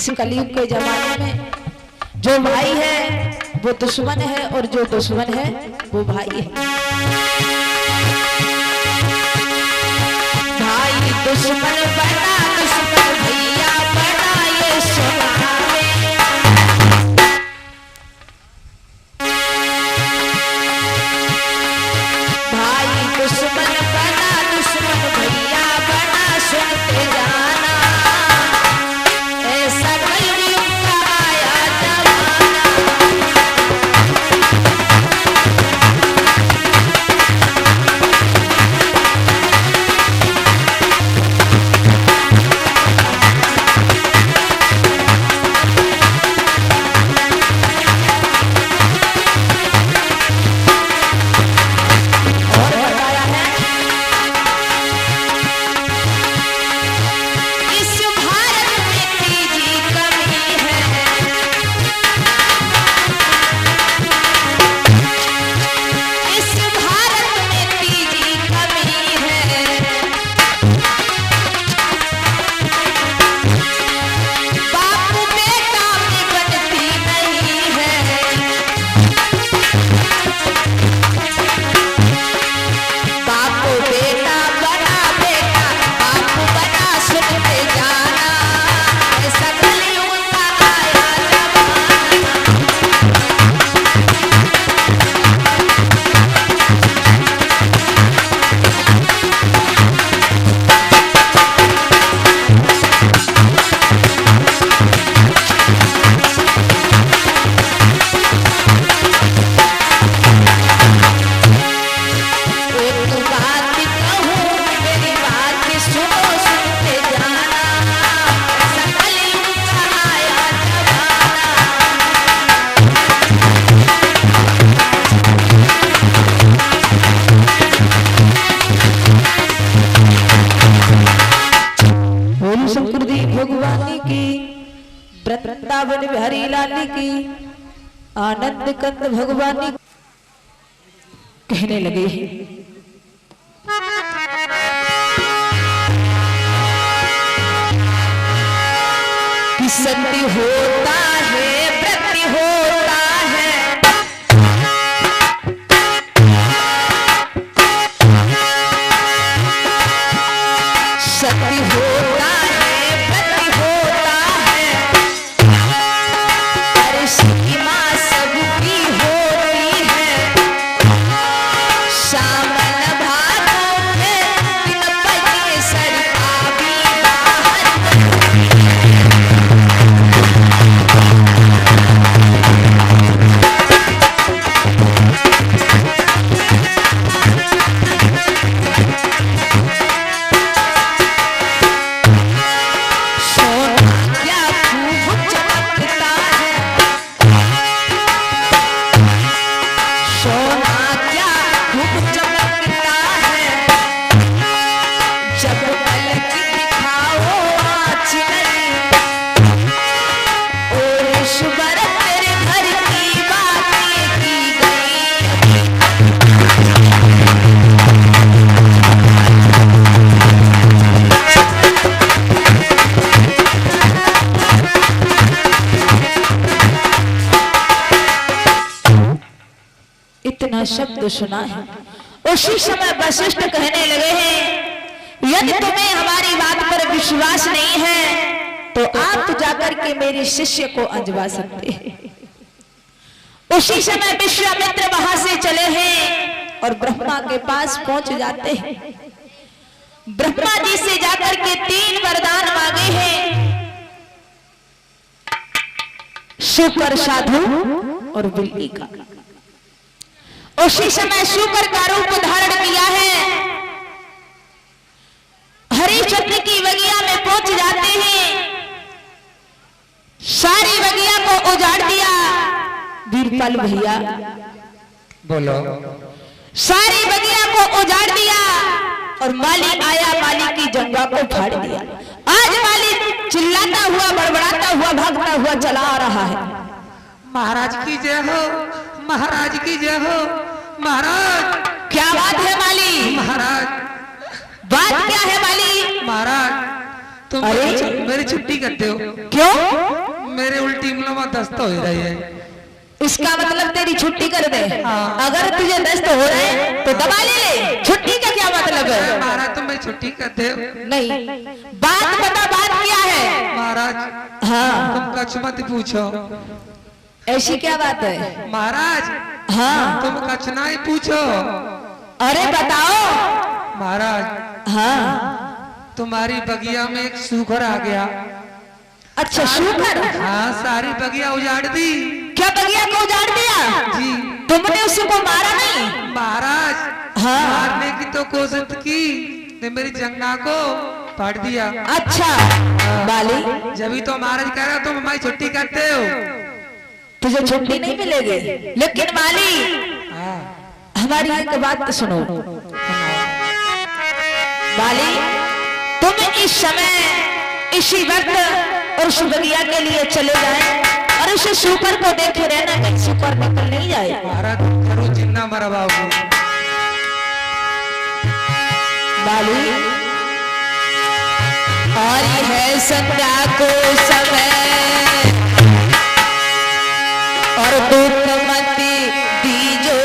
इस कलयुग के जमाने में जो भाई है वो दुश्मन है और जो दुश्मन है वो भाई है। भाई दुश्मन बना, दुश्मन भैया बना, ये सुनावे। भाई दुश्मन बना, दुश्मन भैया बना, सुनते जाना ऐसा कलयुग का आया जमाना। वृंदावन बिहारी लाल की, आनंद कंद भगवानी कहने लगे कि सत्य होता है वृत्ति होता है, सत्य होता शब्द सुना है। उसी समय वशिष्ठ कहने लगे हैं, यदि तुम्हें हमारी बात पर विश्वास नहीं है तो आप जाकर के मेरे शिष्य को अंजवा सकते हैं। उसी समय विश्वामित्र वहां से चले हैं और ब्रह्मा के पास पहुंच जाते हैं। ब्रह्मा जी से जाकर के 3 वरदान मांगे हैं, शुकर, साधु और बिल्ली का। उसी समय शुकर का रूप धारण किया है, हरिश्चंद्र की बगिया में पहुंच जाते हैं, सारी बगिया को उजाड़ दिया। वीरपाल भैया बोलो। सारी बगिया को उजाड़ दिया और माली आया, माली की जंगा को फाड़ दिया। आज माली चिल्लाता हुआ, बड़बड़ाता हुआ, भागता हुआ चला आ रहा है। महाराज की जय हो, महाराज की जय हो। महाराज क्या बात है माली? महाराज बात क्या है माली? महाराज तुम अरे? मेरी छुट्टी करते हो। क्यों? मेरे उल्टी में दस्त हो रही है। इसका मतलब तेरी छुट्टी कर दे। हाँ। अगर तुझे दस्त हो रहा है तो दवा ले। छुट्टी का क्या मतलब है? महाराज तुम मेरी छुट्टी करते हो। नहीं, बात बता, बात क्या है? महाराज हाँ, तुम कछ मत पूछो। ऐसी क्या बात है? महाराज हाँ, तुम कछ ना ही पूछो। अरे बताओ। महाराज हाँ, तुम्हारी बगिया में एक सूखर आ गया। अच्छा शुकर। हाँ, सारी बगिया उजाड़ दी। क्या बगिया को उजाड़ दिया? जी। तुमने उसको मारा नहीं? महाराज हाँ। मारने की तो कोशिश की, ने मेरी जंगा को फाड़ दिया। अच्छा बाली, जब ही तो महाराज कह रहे हो तुम हमारी छुट्टी करते हो। तुझे छुट्टी नहीं मिलेगी। लेकिन बाली, हाँ। हमारी एक बात तो सुनो। बाली, तुम इस समय इसी वक्त उस बगिया के लिए चले जाए और उस सुपर को देखे रहना कि सुपर निकल नहीं जाए। महाराज जरूर जिन्ना मरवाओगे। बाली, और है संध्या को समय और दुख मती दीजो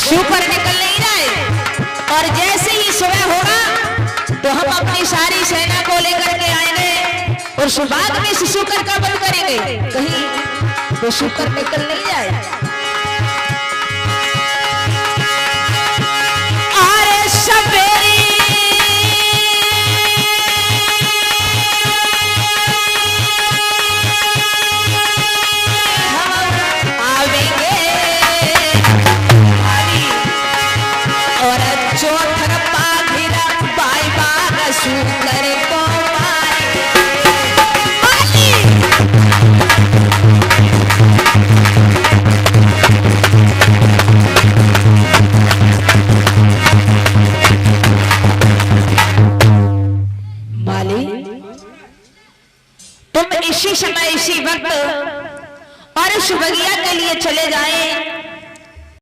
सुपर निकल नहीं रहा है। और जैसे ही सुबह होगा तो हम अपनी सारी सेना को लेकर के आएंगे और सुबह में सुकर का बंद करेंगे, कहीं वो सुकर निकल नहीं जाए। अरे सवेरी इसी समय इसी वक्त और उस बगिया के लिए चले जाएं